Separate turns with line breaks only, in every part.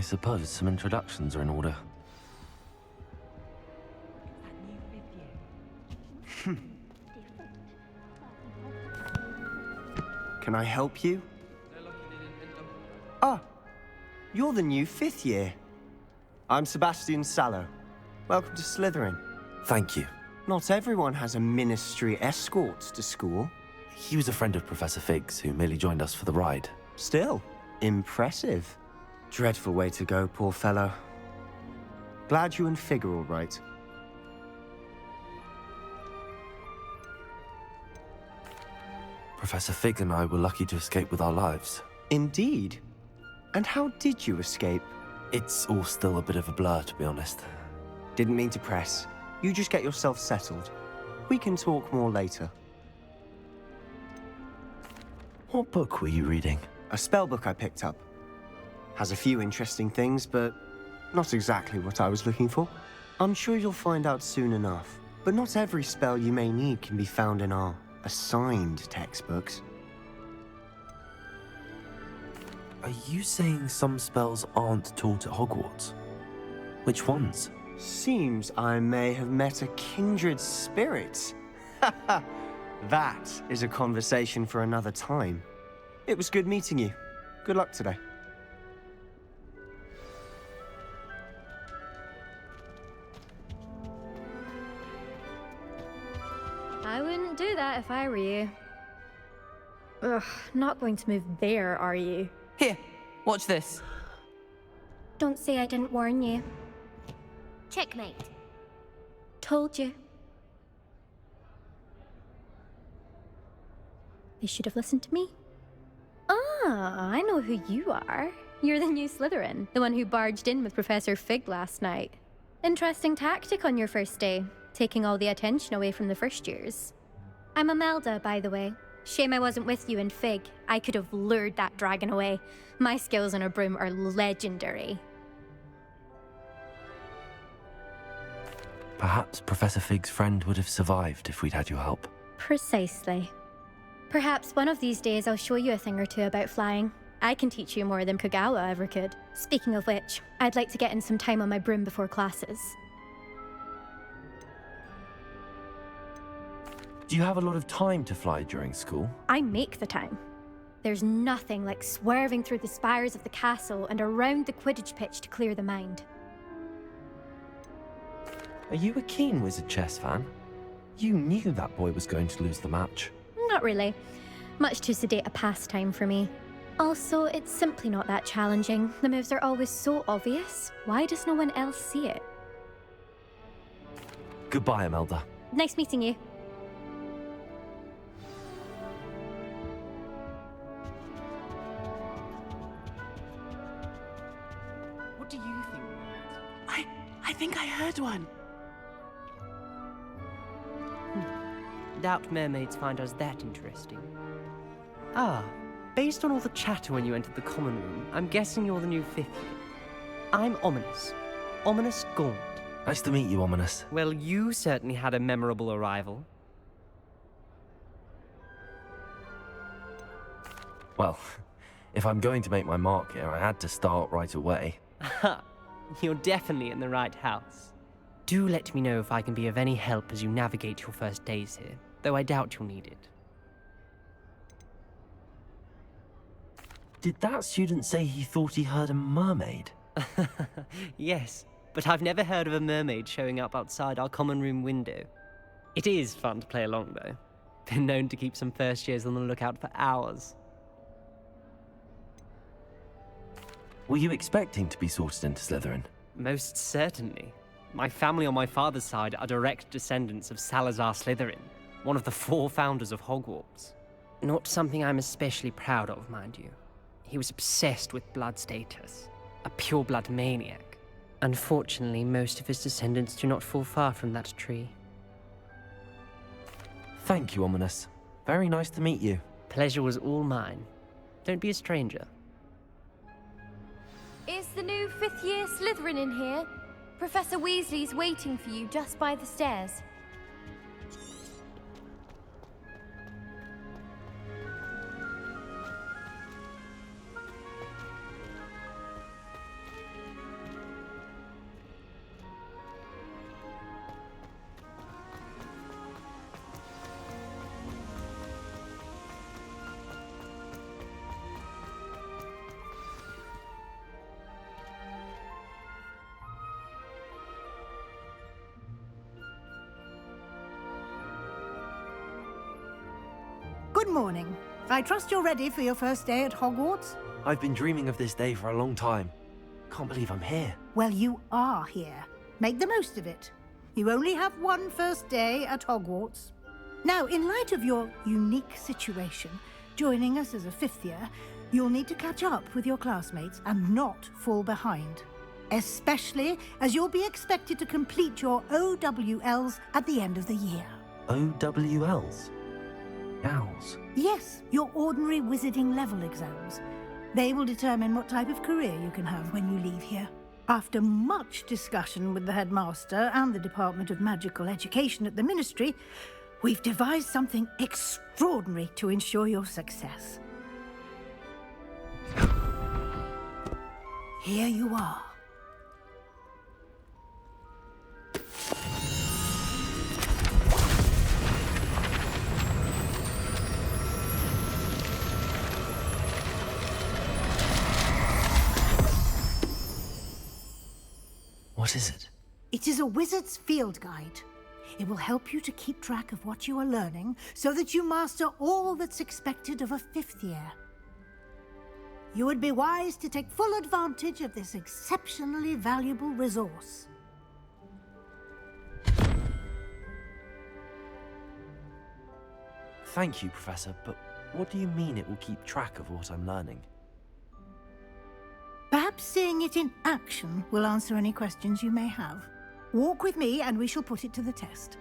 I suppose some introductions are in order.
Can I help you? Ah, you're the new 5th year. I'm Sebastian Sallow. Welcome to Slytherin.
Thank you.
Not everyone has a ministry escort to school.
He was a friend of Professor Fig's who merely joined us for the ride.
Still, impressive. Dreadful way to go, poor fellow. Glad you and Fig are all right.
Professor Fig and I were lucky to escape with our lives.
Indeed. And how did you escape?
It's all still a bit of a blur, to be honest.
Didn't mean to press. You just get yourself settled. We can talk more later.
What book were you reading?
A spell book I picked up. Has a few interesting things, but not exactly what I was looking for. I'm sure you'll find out soon enough. But not every spell you may need can be found in our assigned textbooks.
Are you saying some spells aren't taught at Hogwarts? Which ones?
Seems I may have met a kindred spirit. That is a conversation for another time. It was good meeting you. Good luck today.
I wouldn't do that if I were you. Ugh, not going to move there, are you?
Here, watch this.
Don't say I didn't warn you.
Checkmate.
Told you. They should have listened to me. Ah, I know who you are. You're the new Slytherin, the one who barged in with Professor Fig last night. Interesting tactic on your first day, taking all the attention away from the first years. I'm Imelda, by the way. Shame I wasn't with you and Fig. I could have lured that dragon away. My skills on a broom are legendary.
Perhaps Professor Fig's friend would have survived if we'd had your help.
Precisely. Perhaps one of these days I'll show you a thing or two about flying. I can teach you more than Kogawa ever could. Speaking of which, I'd like to get in some time on my broom before classes.
Do you have a lot of time to fly during school?
I make the time. There's nothing like swerving through the spires of the castle and around the Quidditch pitch to clear the mind.
Are you a keen Wizard chess fan? You knew that boy was going to lose the match.
Not really. Much too sedate a pastime for me. Also, it's simply not that challenging. The moves are always so obvious. Why does no one else see it?
Goodbye, Imelda.
Nice meeting you.
What do you think? I think I heard one. Doubt mermaids find us that interesting. Ah, based on all the chatter when you entered the common room, I'm guessing you're the new 5th year. I'm Ominous. Ominous Gaunt.
Nice to meet you, Ominous.
Well, you certainly had a memorable arrival.
Well, if I'm going to make my mark here, I had to start right away.
Ha! You're definitely in the right house. Do let me know if I can be of any help as you navigate your first days here, though I doubt you'll need it.
Did that student say he thought he heard a mermaid?
Yes, but I've never heard of a mermaid showing up outside our common room window. It is fun to play along, though. Been known to keep some first years on the lookout for hours.
Were you expecting to be sorted into Slytherin?
Most certainly. My family on my father's side are direct descendants of Salazar Slytherin, one of the 4 founders of Hogwarts. Not something I'm especially proud of, mind you. He was obsessed with blood status, a pure-blood maniac. Unfortunately, most of his descendants do not fall far from that tree.
Thank you, Ominous. Very nice to meet you.
Pleasure was all mine. Don't be a stranger.
Is the new 5th year Slytherin in here? Professor Weasley's waiting for you just by the stairs.
Good morning. I trust you're ready for your first day at Hogwarts?
I've been dreaming of this day for a long time. Can't believe I'm here.
Well, you are here. Make the most of it. You only have one first day at Hogwarts. Now, in light of your unique situation, joining us as a fifth year, you'll need to catch up with your classmates and not fall behind. Especially as you'll be expected to complete your OWLs at the end of the year.
OWLs? Owls?
Yes, your ordinary wizarding level exams. They will determine what type of career you can have when you leave here. After much discussion with the headmaster and the Department of Magical Education at the Ministry, we've devised something extraordinary to ensure your success. Here you are.
What is it?
It is a wizard's field guide. It will help you to keep track of what you are learning so that you master all that's expected of a fifth year. You would be wise to take full advantage of this exceptionally valuable resource.
Thank you, Professor, but what do you mean it will keep track of what I'm learning?
Perhaps seeing it in action will answer any questions you may have. Walk with me and we shall put it to the test.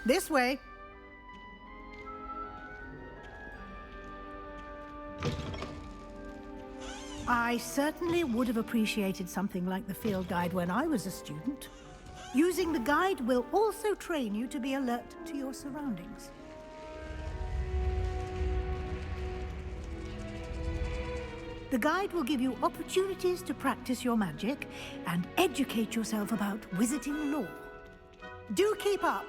This way. I certainly would have appreciated something like the field guide when I was a student. Using the guide will also train you to be alert to your surroundings. The guide will give you opportunities to practice your magic and educate yourself about wizarding lore. Do keep up!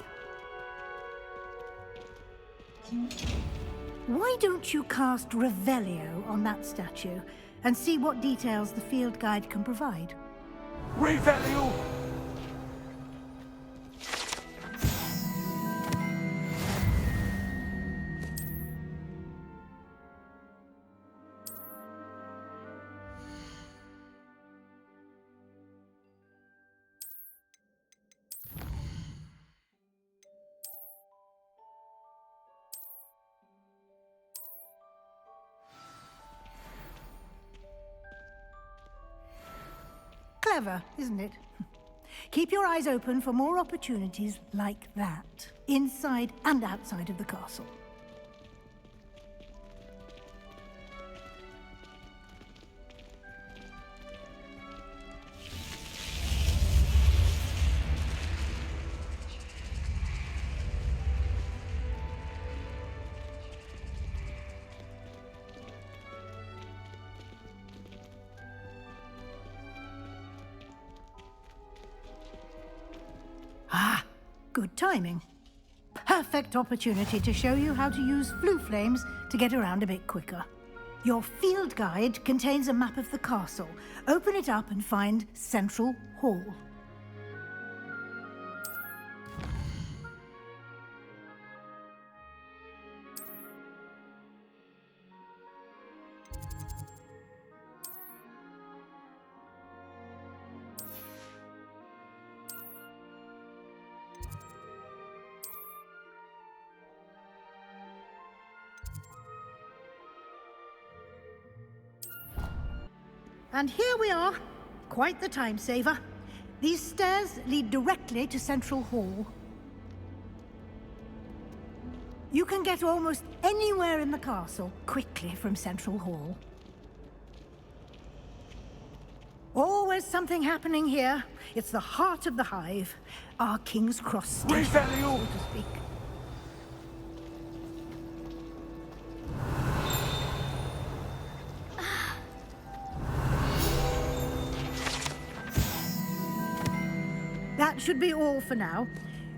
Why don't you cast Revelio on that statue and see what details the field guide can provide?
Revelio!
Clever, isn't it? Keep your eyes open for more opportunities like that, inside and outside of the castle. Ah, good timing. Perfect opportunity to show you how to use flue flames to get around a bit quicker. Your field guide contains a map of the castle. Open it up and find Central Hall. And here we are. Quite the time saver. These stairs lead directly to Central Hall. You can get almost anywhere in the castle quickly from Central Hall. Always something happening here. It's the heart of the hive. Our King's Cross station, so to speak. That should be all for now.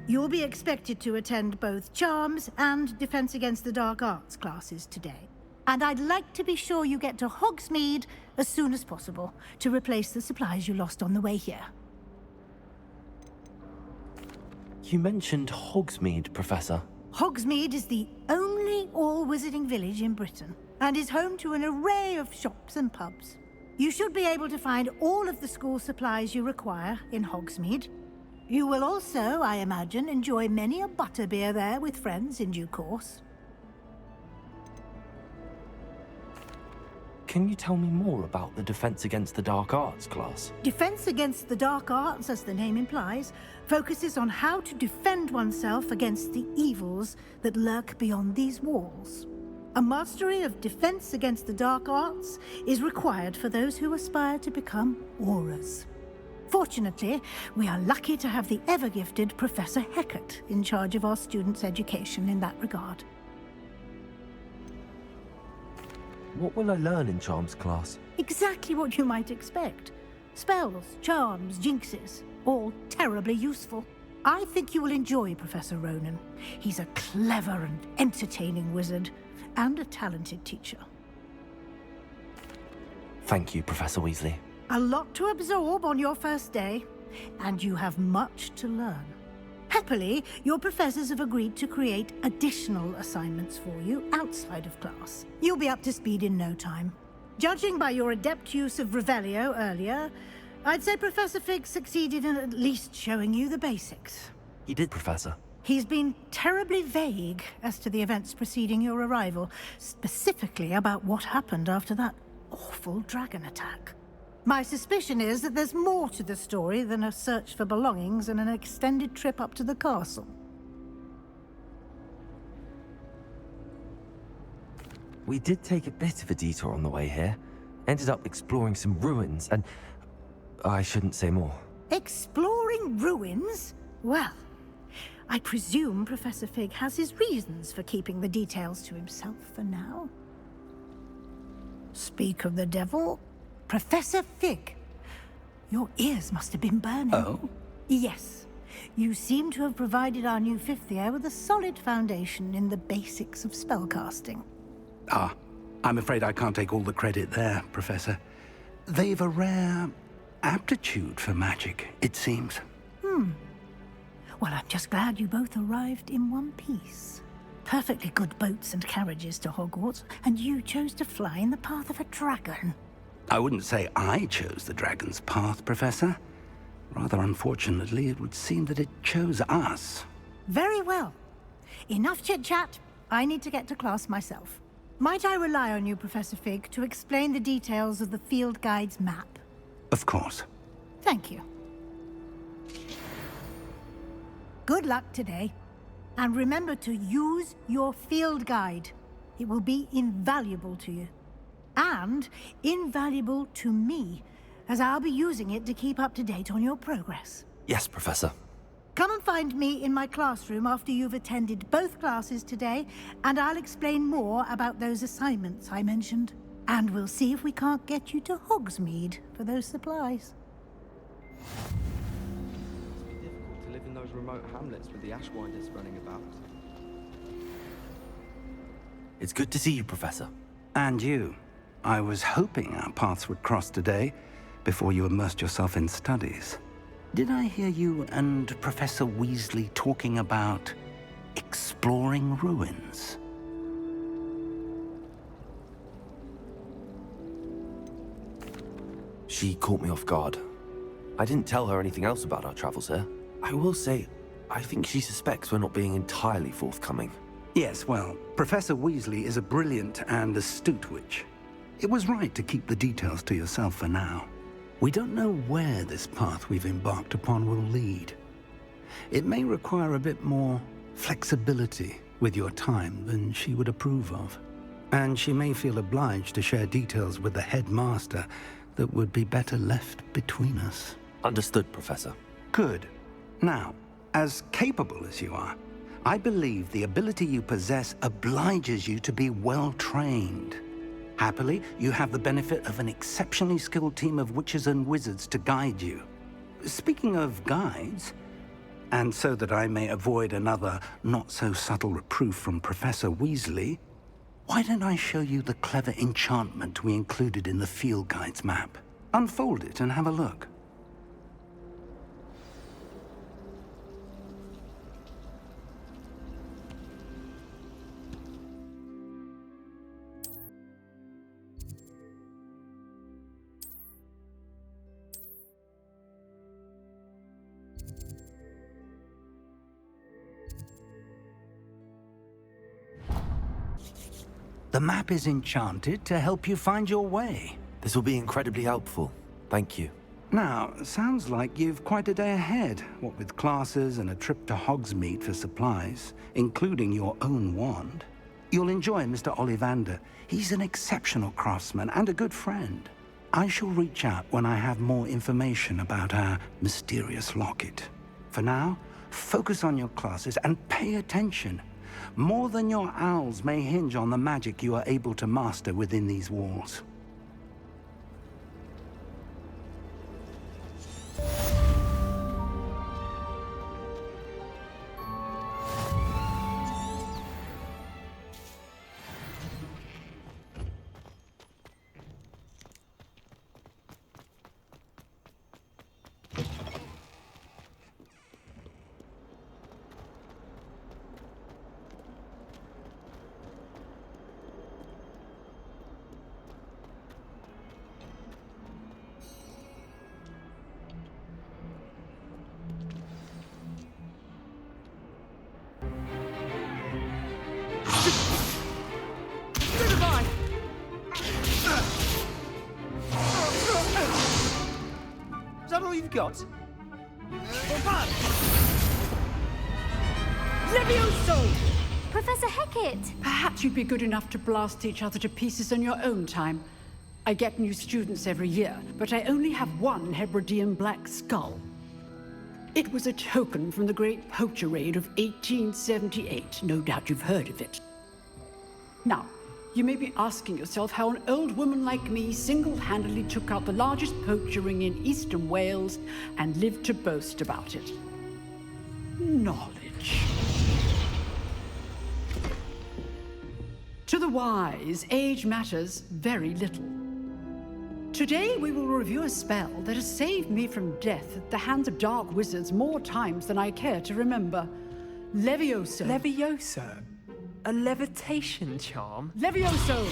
You'll be expected to attend both Charms and Defense Against the Dark Arts classes today. And I'd like to be sure you get to Hogsmeade as soon as possible to replace the supplies you lost on the way here.
You mentioned Hogsmeade, Professor.
Hogsmeade is the only all-wizarding village in Britain and is home to an array of shops and pubs. You should be able to find all of the school supplies you require in Hogsmeade. You will also, I imagine, enjoy many a butterbeer there with friends in due course.
Can you tell me more about the Defense Against the Dark Arts class?
Defense Against the Dark Arts, as the name implies, focuses on how to defend oneself against the evils that lurk beyond these walls. A mastery of Defense Against the Dark Arts is required for those who aspire to become Aurors. Fortunately, we are lucky to have the ever-gifted Professor Hecat in charge of our students' education in that regard.
What will I learn in Charms class?
Exactly what you might expect. Spells, charms, jinxes, all terribly useful. I think you will enjoy Professor Ronen. He's a clever and entertaining wizard, and a talented teacher.
Thank you, Professor Weasley.
A lot to absorb on your first day, and you have much to learn. Happily, your professors have agreed to create additional assignments for you outside of class. You'll be up to speed in no time. Judging by your adept use of Revelio earlier, I'd say Professor Fig succeeded in at least showing you the basics.
He did, Professor.
He's been terribly vague as to the events preceding your arrival, specifically about what happened after that awful dragon attack. My suspicion is that there's more to the story than a search for belongings and an extended trip up to the castle.
We did take a bit of a detour on the way here. Ended up exploring some ruins and... I shouldn't say more.
Exploring ruins? Well, I presume Professor Fig has his reasons for keeping the details to himself for now. Speak of the devil, Professor Fig. Your ears must have been burning.
Oh?
Yes. You seem to have provided our new fifth year with a solid foundation in the basics of spellcasting.
Ah, I'm afraid I can't take all the credit there, Professor. They've a rare aptitude for magic, it seems.
Well, I'm just glad you both arrived in one piece. Perfectly good boats and carriages to Hogwarts, and you chose to fly in the path of a dragon.
I wouldn't say I chose the dragon's path, Professor. Rather unfortunately, it would seem that it chose us.
Very well. Enough chit-chat. I need to get to class myself. Might I rely on you, Professor Fig, to explain the details of the field guide's map?
Of course.
Thank you. Good luck today. And remember to use your field guide. It will be invaluable to you. And invaluable to me, as I'll be using it to keep up to date on your progress.
Yes, Professor.
Come and find me in my classroom after you've attended both classes today, and I'll explain more about those assignments I mentioned. And we'll see if we can't get you to Hogsmeade for those supplies.
Must be difficult to live in those remote hamlets with the Ashwinders running about.
It's good to see you, Professor.
And you. I was hoping our paths would cross today, before you immersed yourself in studies. Did I hear you and Professor Weasley talking about exploring ruins?
She caught me off guard. I didn't tell her anything else about our travels here. I will say, I think she suspects we're not being entirely forthcoming.
Yes, well, Professor Weasley is a brilliant and astute witch. It was right to keep the details to yourself for now. We don't know where this path we've embarked upon will lead. It may require a bit more flexibility with your time than she would approve of. And she may feel obliged to share details with the headmaster that would be better left between us.
Understood, Professor.
Good. Now, as capable as you are, I believe the ability you possess obliges you to be well-trained. Happily, you have the benefit of an exceptionally skilled team of witches and wizards to guide you. Speaking of guides, and so that I may avoid another not-so-subtle reproof from Professor Weasley, why don't I show you the clever enchantment we included in the field guide's map? Unfold it and have a look. The map is enchanted to help you find your way.
This will be incredibly helpful. Thank you.
Now, sounds like you've quite a day ahead, what with classes and a trip to Hogsmeade for supplies, including your own wand. You'll enjoy Mr. Ollivander. He's an exceptional craftsman and a good friend. I shall reach out when I have more information about our mysterious locket. For now, focus on your classes and pay attention. More than your owls may hinge on the magic you are able to master within these walls.
Is that all you've got?
Levioso!
Professor Hecat!
Perhaps you'd be good enough to blast each other to pieces on your own time. I get new students every year, but I only have one Hebridean black skull. It was a token from the Great Poacher Raid of 1878. No doubt you've heard of it. Now, you may be asking yourself how an old woman like me single-handedly took out the largest poacher ring in eastern Wales and lived to boast about it. Knowledge. To the wise, age matters very little. Today we will review a spell that has saved me from death at the hands of dark wizards more times than I care to remember. Levioso.
Levioso? A levitation charm?
Levioso!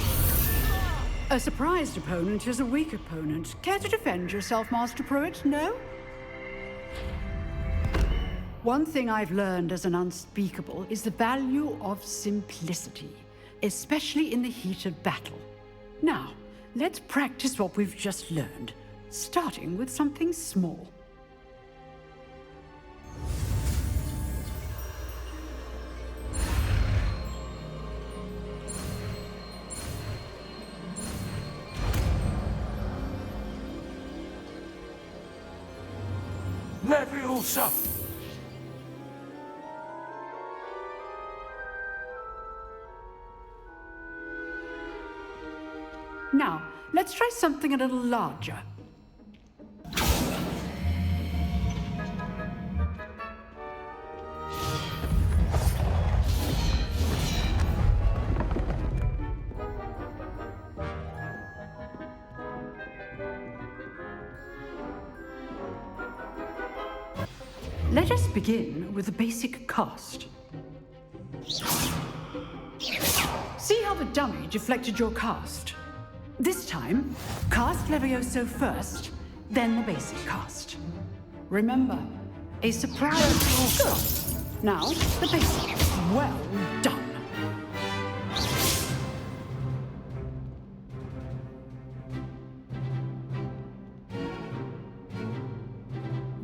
A surprised opponent is a weak opponent. Care to defend yourself, Master Pruitt? No? One thing I've learned as an unspeakable is the value of simplicity, especially in the heat of battle. Now, let's practice what we've just learned, starting with something small.
Leviosa!
Now, let's try something a little larger. Let us begin with the basic cast. See how the dummy deflected your cast? This time, cast Levioso first, then the basic cast. Remember, a surprise. Good. Now, the basic. Well done.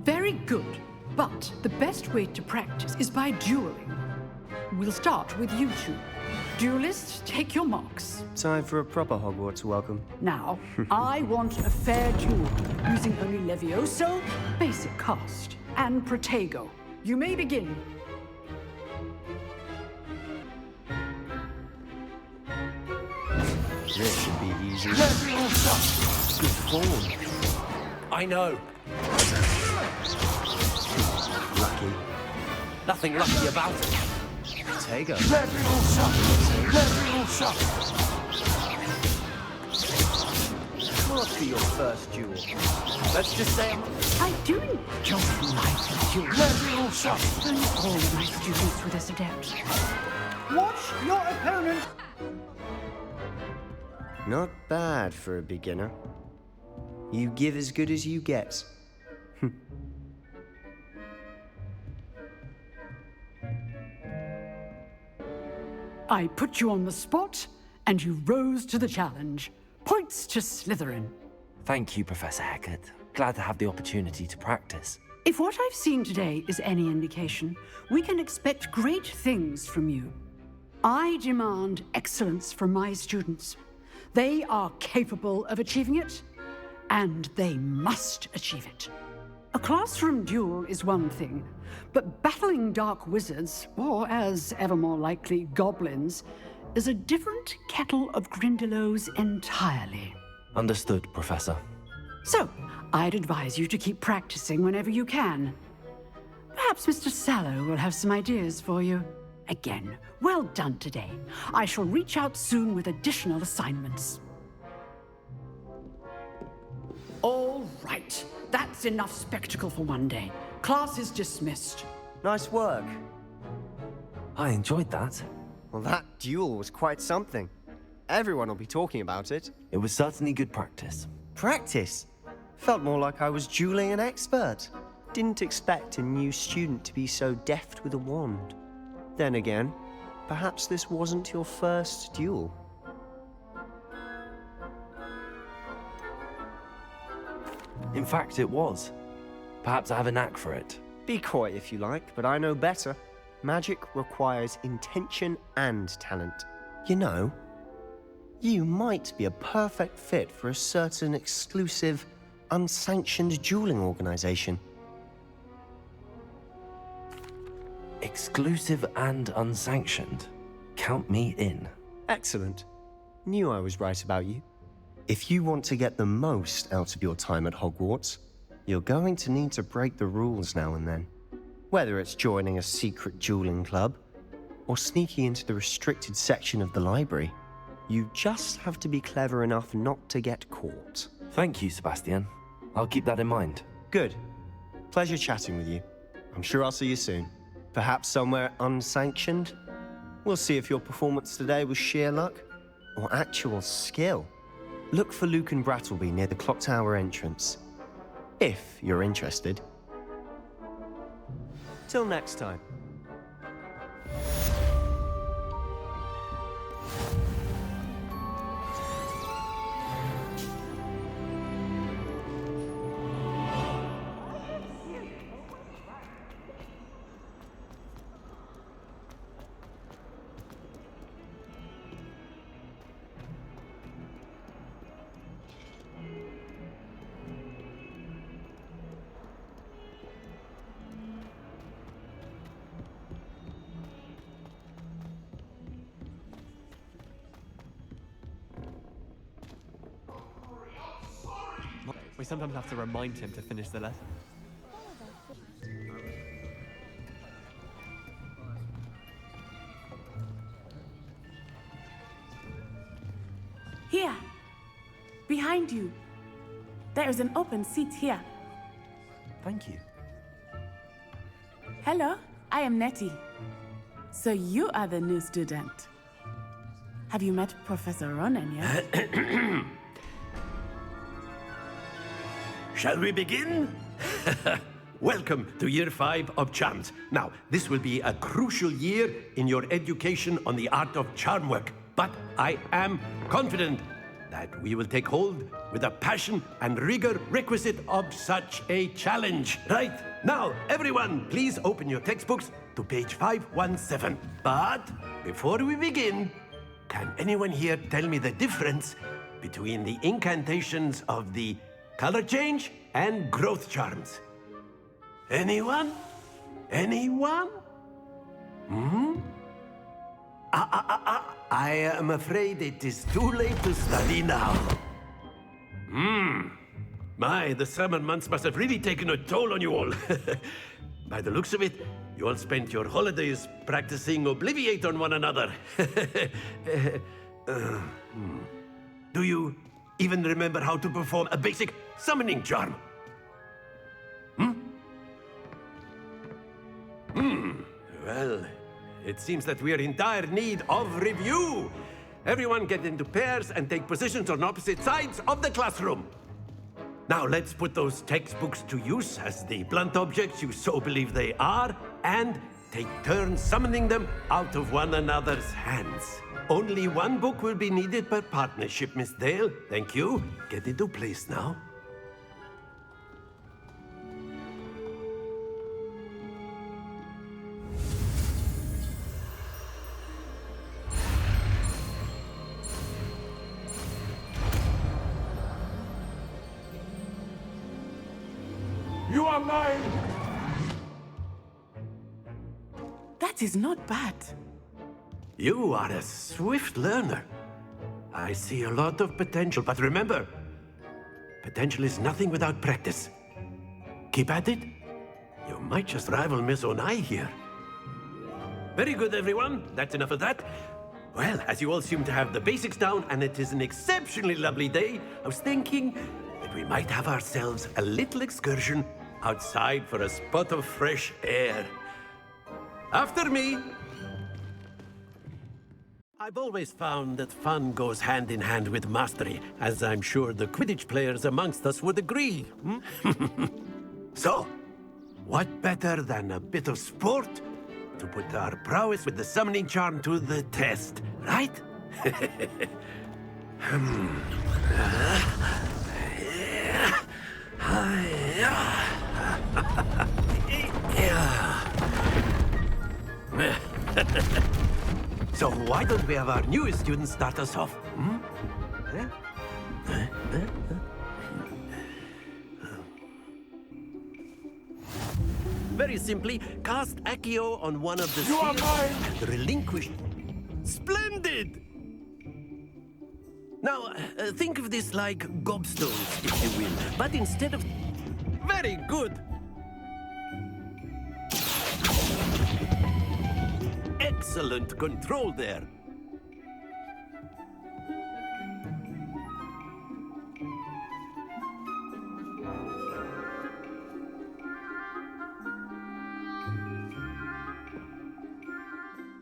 Very good. But the best way to practice is by dueling. We'll start with you two. Duelists, take your marks.
Time for a proper Hogwarts welcome.
Now, I want a fair duel, using only Levioso, basic cast, and Protego. You may begin.
This should be easy.
Leviosa! Good form. I know.
Lucky.
Nothing lucky about it.
Protego.
Leviosa! Leviosa!
Must be your first duel.
Let's just say
I do enjoy life duels.
Leviosa!
And all my students with this adept. Watch your opponent.
Not bad for a beginner. You give as good as you get.
I put you on the spot, and you rose to the challenge. Points to Slytherin.
Thank you, Professor Hecat. Glad to have the opportunity to practice.
If what I've seen today is any indication, we can expect great things from you. I demand excellence from my students. They are capable of achieving it, and they must achieve it. A classroom duel is one thing, but battling dark wizards, or as ever more likely, goblins, is a different kettle of Grindylows entirely.
Understood, Professor.
So, I'd advise you to keep practicing whenever you can. Perhaps Mr. Sallow will have some ideas for you. Again, well done today. I shall reach out soon with additional assignments. All right, that's enough spectacle for one day. Class is dismissed.
Nice work.
I enjoyed that.
Well, that duel was quite something. Everyone will be talking about it.
It was certainly good practice.
Practice? Felt more like I was dueling an expert. Didn't expect a new student to be so deft with a wand. Then again, perhaps this wasn't your first duel.
In fact, it was. Perhaps I have a knack for it.
Be coy if you like, but I know better. Magic requires intention and talent. You know, you might be a perfect fit for a certain exclusive, unsanctioned dueling organization.
Exclusive and unsanctioned. Count me in.
Excellent. Knew I was right about you. If you want to get the most out of your time at Hogwarts, you're going to need to break the rules now and then. Whether it's joining a secret dueling club, or sneaking into the restricted section of the library, you just have to be clever enough not to get caught.
Thank you, Sebastian. I'll keep that in mind.
Good. Pleasure chatting with you. I'm sure I'll see you soon. Perhaps somewhere unsanctioned? We'll see if your performance today was sheer luck or actual skill. Look for Luke and Brattleby near the clock tower entrance, if you're interested. Till next time.
We sometimes have to remind him to finish the lesson.
Here, behind you. There is an open seat here.
Thank you.
Hello, I am Nettie. So you are the new student. Have you met Professor Ronena yet?
Shall we begin? Welcome to Year 5 of Charms. Now, this will be a crucial year in your education on the art of charm work. But I am confident that we will take hold with the passion and rigor requisite of such a challenge. Right, now, everyone, please open your textbooks to page 517. But before we begin, can anyone here tell me the difference between the incantations of the color change and growth charms? Anyone? Anyone? I am afraid it is too late to study now. My, the summer months must have really taken a toll on you all. By the looks of it, you all spent your holidays practicing Obliviate on one another. Do you even remember how to perform a basic summoning charm? Well, it seems that we are in dire need of review. Everyone get into pairs and take positions on opposite sides of the classroom. Now let's put those textbooks to use as the blunt objects you so believe they are, and take turns summoning them out of one another's hands. Only one book will be needed per partnership, Miss Dale. Thank you. Get into place now.
You are mine!
That is not bad.
You are a swift learner. I see a lot of potential, but remember, potential is nothing without practice. Keep at it. You might just rival Miss Onai here. Very good, everyone. That's enough of that. Well, as you all seem to have the basics down, and it is an exceptionally lovely day, I was thinking that we might have ourselves a little excursion outside for a spot of fresh air. After me! I've always found that fun goes hand in hand with mastery, as I'm sure the Quidditch players amongst us would agree. So, what better than a bit of sport to put our prowess with the summoning charm to the test, right? So why don't we have our newest student start us off? Very simply, cast Accio on one of the spheres and relinquish. Splendid! Now, think of this like gobstones, if you will, but instead of... Very good! Excellent control there.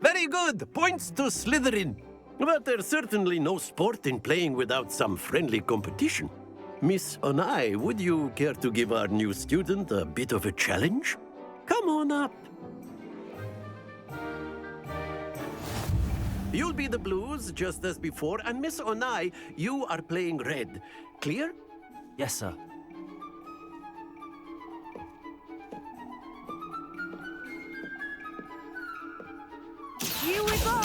Very good. Points to Slytherin. But there's certainly no sport in playing without some friendly competition. Miss Onai, would you care to give our new student a bit of a challenge? Come on up. You'll be the blues, just as before, and Miss Onai, you are playing red. Clear?
Yes, sir.
Here we go!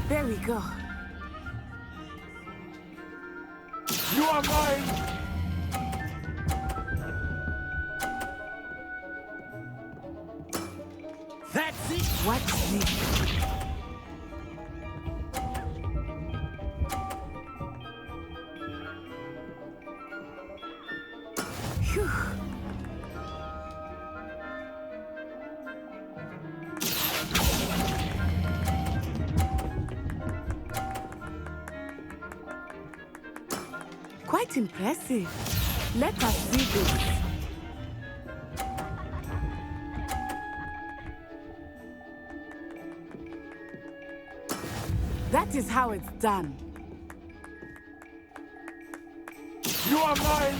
There we go.
You are mine!
That's it!
Watch this. Phew. Quite impressive. Let us see this. That is how it's done.
You are mine!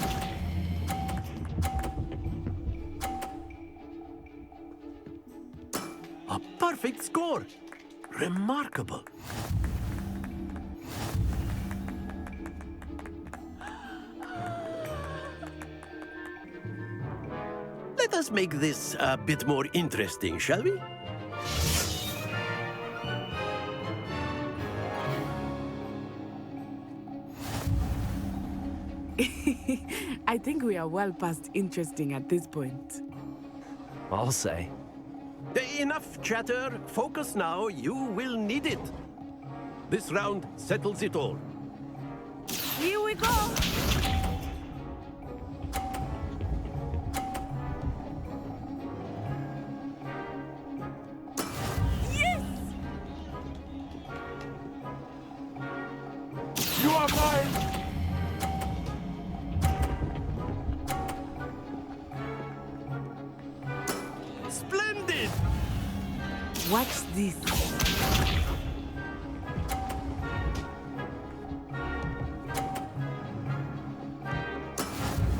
A perfect score. Remarkable. Let us make this a bit more interesting, shall we?
I think we are well past interesting at this point.
I'll say.
Enough chatter. Focus now. You will need it. This round settles it all.
Here we go!
Yes!
You are mine!
Splendid!
Watch this.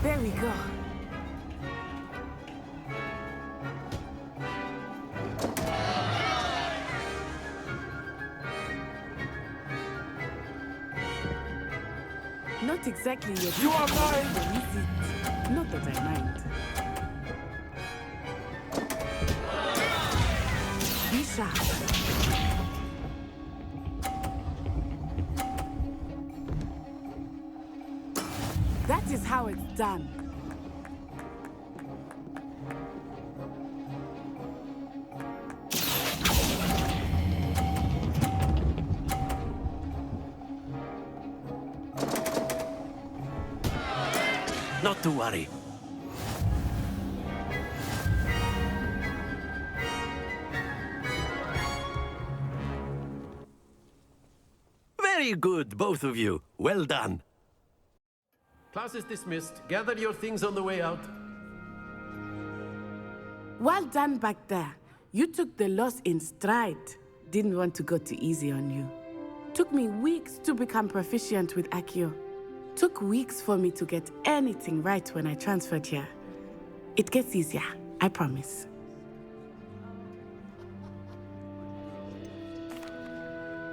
There we go. Not exactly your...
You are mine!
Is it? Not that I mind. Be sharp. That is how it's done.
Not to worry. Very good, both of you. Well done. Class is dismissed. Gather your things on the way out.
Well done back there. You took the loss in stride. Didn't want to go too easy on you. Took me weeks to become proficient with Accio. Took weeks for me to get anything right when I transferred here. It gets easier, I promise.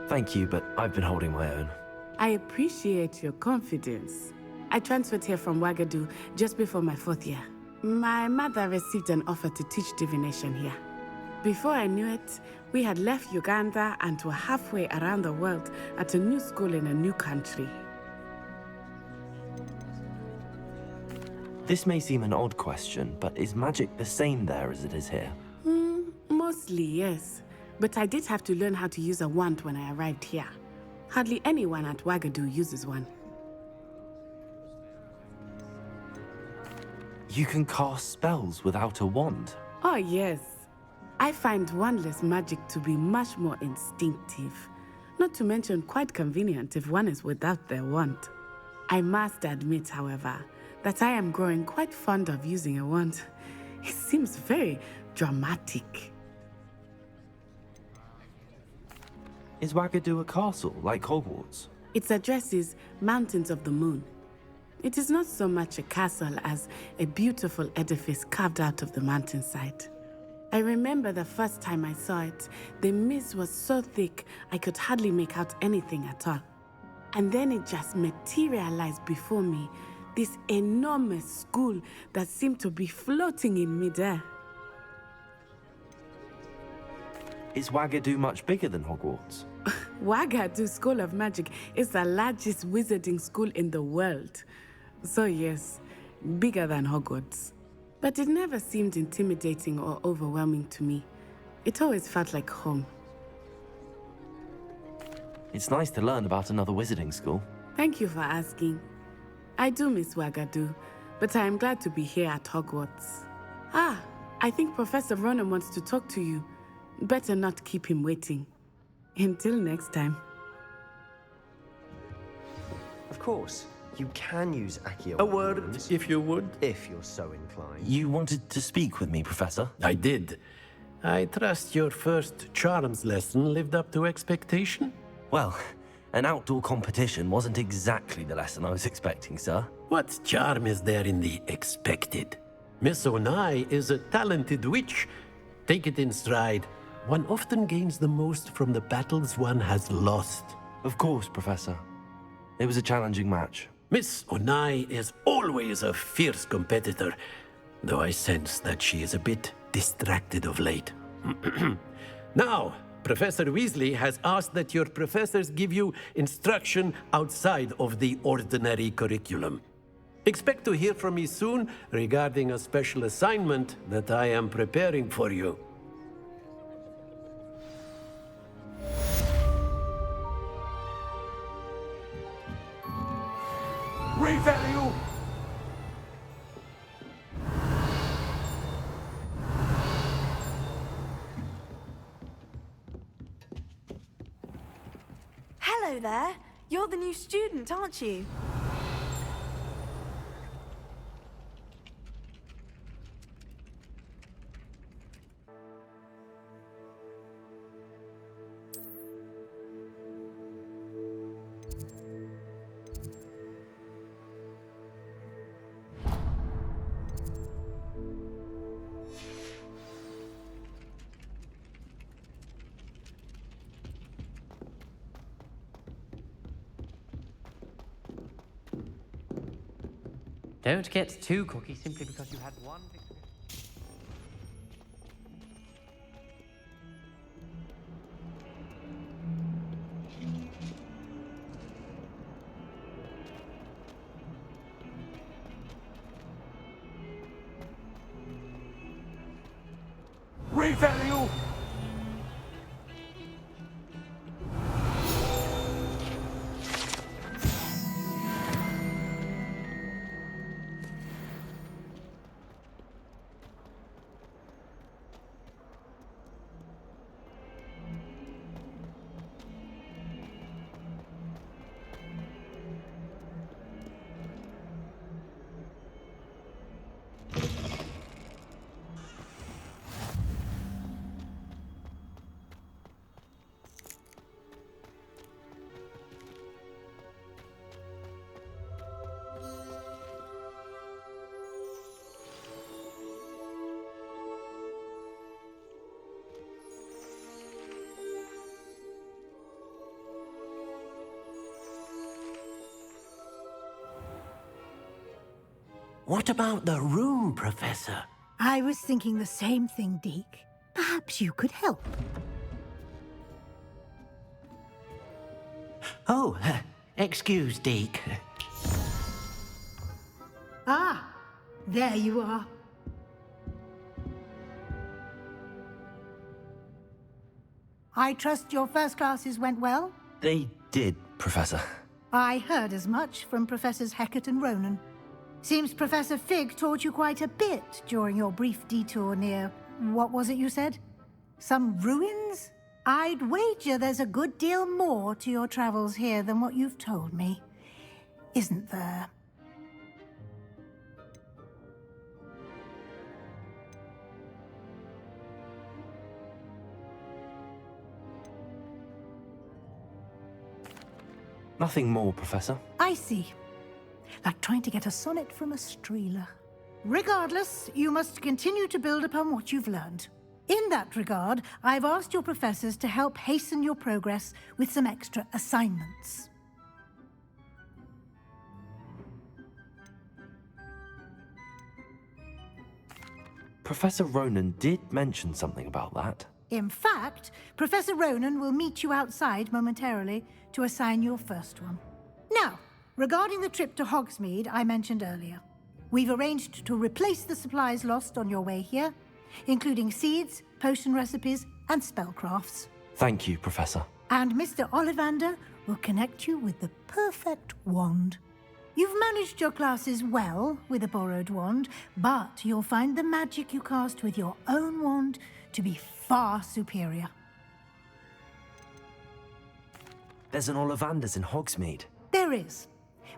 Thank you, but I've been holding my own.
I appreciate your confidence. I transferred here from Wagadu just before my 4th year. My mother received an offer to teach divination here. Before I knew it, we had left Uganda and were halfway around the world at a new school in a new country.
This may seem an odd question, but is magic the same there as it is here?
Mostly, yes. But I did have to learn how to use a wand when I arrived here. Hardly anyone at Wagadu uses one.
You can cast spells without a wand?
Oh, yes. I find wandless magic to be much more instinctive. Not to mention quite convenient if one is without their wand. I must admit, however, that I am growing quite fond of using a wand. It seems very dramatic.
Is Wagadu a castle, like Hogwarts?
Its address is Mountains of the Moon. It is not so much a castle as a beautiful edifice carved out of the mountainside. I remember the first time I saw it, the mist was so thick I could hardly make out anything at all. And then it just materialized before me, this enormous school that seemed to be floating in midair.
Is Wagadu much bigger than Hogwarts?
Wagadu School of Magic is the largest wizarding school in the world. So yes, bigger than Hogwarts. But it never seemed intimidating or overwhelming to me. It always felt like home.
It's nice to learn about another wizarding school.
Thank you for asking. I do miss Wagadu, but I am glad to be here at Hogwarts. Ah, I think Professor Ronena wants to talk to you. Better not keep him waiting. Until next time.
Of course, you can use Accio.
A word, if you would.
If you're so inclined.
You wanted to speak with me, Professor?
I did. I trust your first charms lesson lived up to expectation?
Well, an outdoor competition wasn't exactly the lesson I was expecting, sir.
What charm is there in the expected? Miss Onai is a talented witch. Take it in stride. One often gains the most from the battles one has lost.
Of course, Professor. It was a challenging match.
Miss Onai is always a fierce competitor, though I sense that she is a bit distracted of late. Now, Professor Weasley has asked that your professors give you instruction outside of the ordinary curriculum. Expect to hear from me soon regarding a special assignment that I am preparing for you.
Great value!
Hello there. You're the new student, aren't you?
Don't get too cocky simply because you had one victory.
Refill you!
What about the room, Professor?
I was thinking the same thing, Deke. Perhaps you could help.
Oh, excuse, Deke.
Ah, there you are. I trust your first classes went well?
They did, Professor.
I heard as much from Professors Hecat and Ronen. Seems Professor Fig taught you quite a bit during your brief detour near... what was it you said? Some ruins? I'd wager there's a good deal more to your travels here than what you've told me. Isn't there?
Nothing more, Professor.
I see. Like trying to get a sonnet from a streeler. Regardless, you must continue to build upon what you've learned. In that regard, I've asked your professors to help hasten your progress with some extra assignments.
Professor Ronen did mention something about that.
In fact, Professor Ronen will meet you outside momentarily to assign your first one. Now, regarding the trip to Hogsmeade I mentioned earlier, we've arranged to replace the supplies lost on your way here, including seeds, potion recipes, and spellcrafts.
Thank you, Professor.
And Mr. Ollivander will connect you with the perfect wand. You've managed your classes well with a borrowed wand, but you'll find the magic you cast with your own wand to be far superior.
There's an Ollivander's in Hogsmeade.
There is.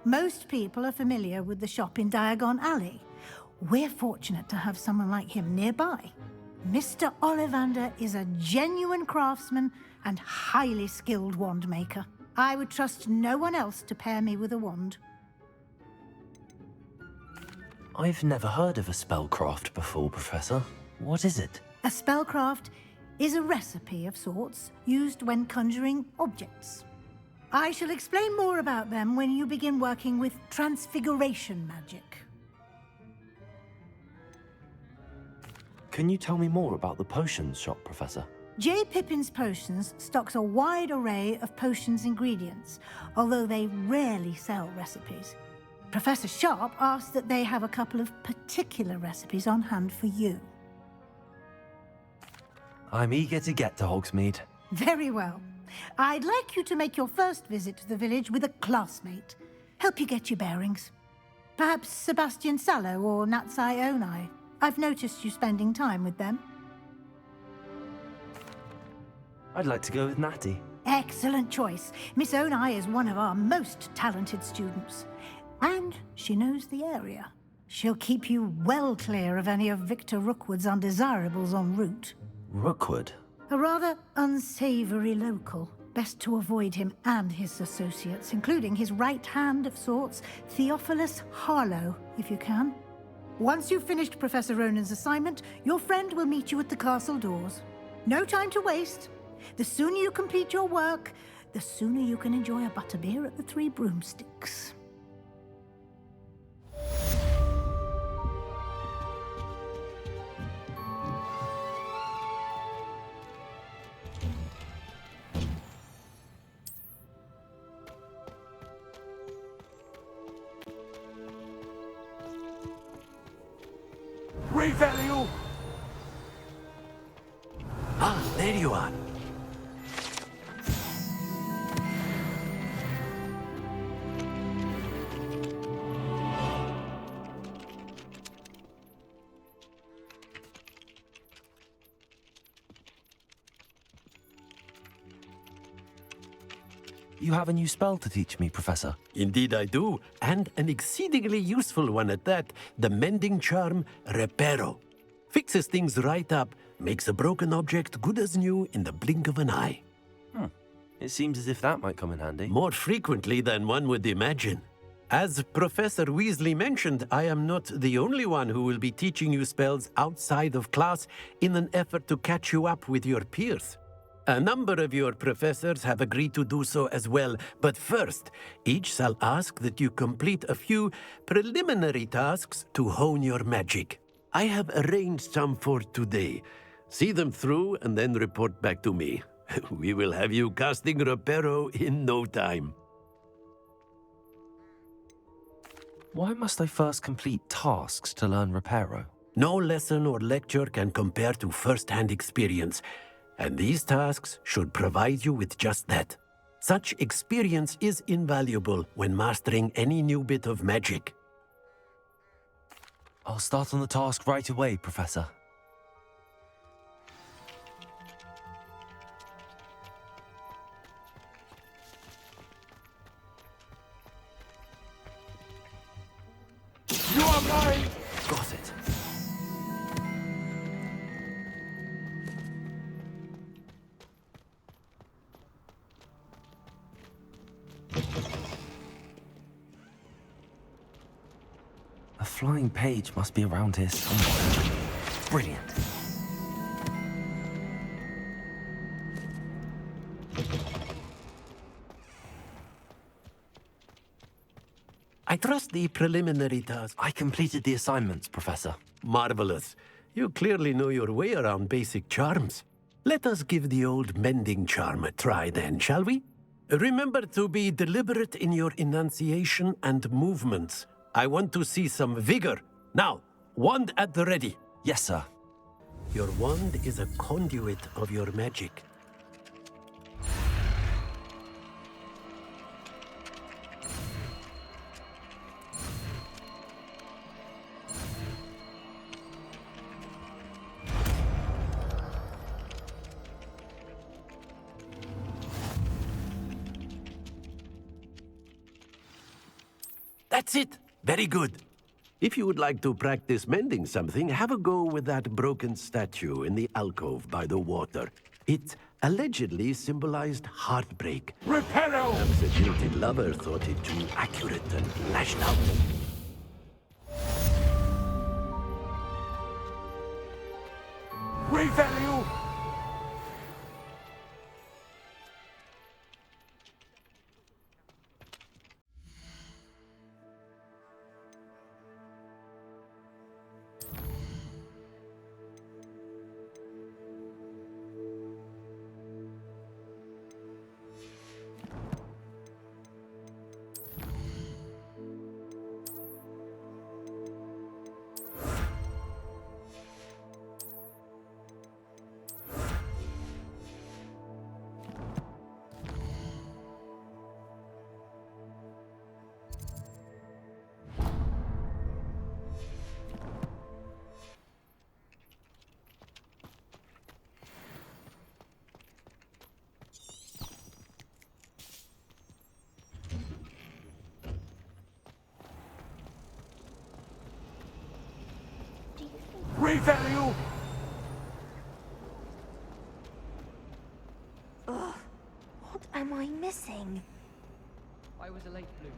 Most people are familiar with the shop in Diagon Alley. We're fortunate to have someone like him nearby. Mr. Ollivander is a genuine craftsman and highly skilled wand maker. I would trust no one else to pair me with a wand.
I've never heard of a spellcraft before, Professor. What is it?
A spellcraft is a recipe of sorts used when conjuring objects. I shall explain more about them when you begin working with transfiguration magic.
Can you tell me more about the potions shop, Professor?
J. Pippin's Potions stocks a wide array of potions ingredients, although they rarely sell recipes. Professor Sharp asked that they have a couple of particular recipes on hand for you.
I'm eager to get to Hogsmeade.
Very well. I'd like you to make your first visit to the village with a classmate. Help you get your bearings. Perhaps Sebastian Sallow or Natsai Onai. I've noticed you spending time with them.
I'd like to go with Natty.
Excellent choice. Miss Onai is one of our most talented students. And she knows the area. She'll keep you well clear of any of Victor Rookwood's undesirables en route.
Rookwood?
A rather unsavory local. Best to avoid him and his associates, including his right hand of sorts, Theophilus Harlow, if you can. Once you've finished Professor Ronen's assignment, your friend will meet you at the castle doors. No time to waste. The sooner you complete your work, the sooner you can enjoy a butterbeer at the Three Broomsticks.
Revelio!
Ah, there you are.
You have a new spell to teach me, Professor.
Indeed I do, and an exceedingly useful one at that. The mending charm, Reparo. Fixes things right up, makes a broken object good as new in the blink of an eye.
It seems as if that might come in handy.
More frequently than one would imagine. As Professor Weasley mentioned, I am not the only one who will be teaching you spells outside of class in an effort to catch you up with your peers. A number of your professors have agreed to do so as well, but first, each shall ask that you complete a few preliminary tasks to hone your magic. I have arranged some for today. See them through and then report back to me. We will have you casting Reparo in no time.
Why must I first complete tasks to learn Reparo?
No lesson or lecture can compare to first-hand experience, and these tasks should provide you with just that. Such experience is invaluable when mastering any new bit of magic.
I'll start on the task right away, Professor.
You are mine!
Got it. A flying page must be around here somewhere. Brilliant.
I trust the preliminary task.
I completed the assignments, Professor.
Marvelous. You clearly know your way around basic charms. Let us give the old mending charm a try then, shall we? Remember to be deliberate in your enunciation and movements. I want to see some vigor. Now, wand at the ready.
Yes, sir.
Your wand is a conduit of your magic. That's it. Very good. If you would like to practice mending something, have a go with that broken statue in the alcove by the water. It allegedly symbolized heartbreak.
Reparo!
Perhaps the jilted lover thought it too accurate and lashed out.
Revelio! Revelio!
Ugh, what am I missing?
I was a late bloomer.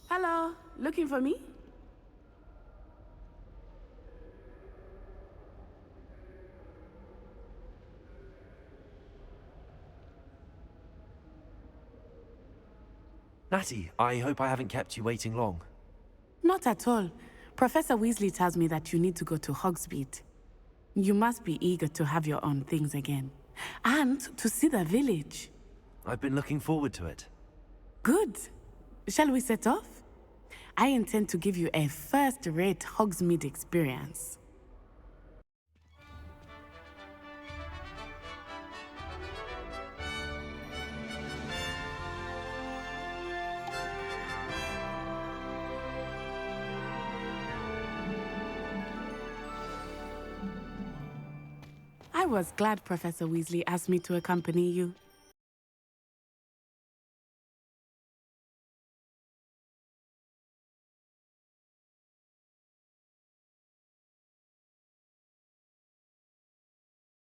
Hello, looking for me?
Natty, I hope I haven't kept you waiting long.
Not at all. Professor Weasley tells me that you need to go to Hogsmeade. You must be eager to have your own things again. And to see the village.
I've been looking forward to it.
Good. Shall we set off? I intend to give you a first-rate Hogsmeade experience. I was glad Professor Weasley asked me to accompany you.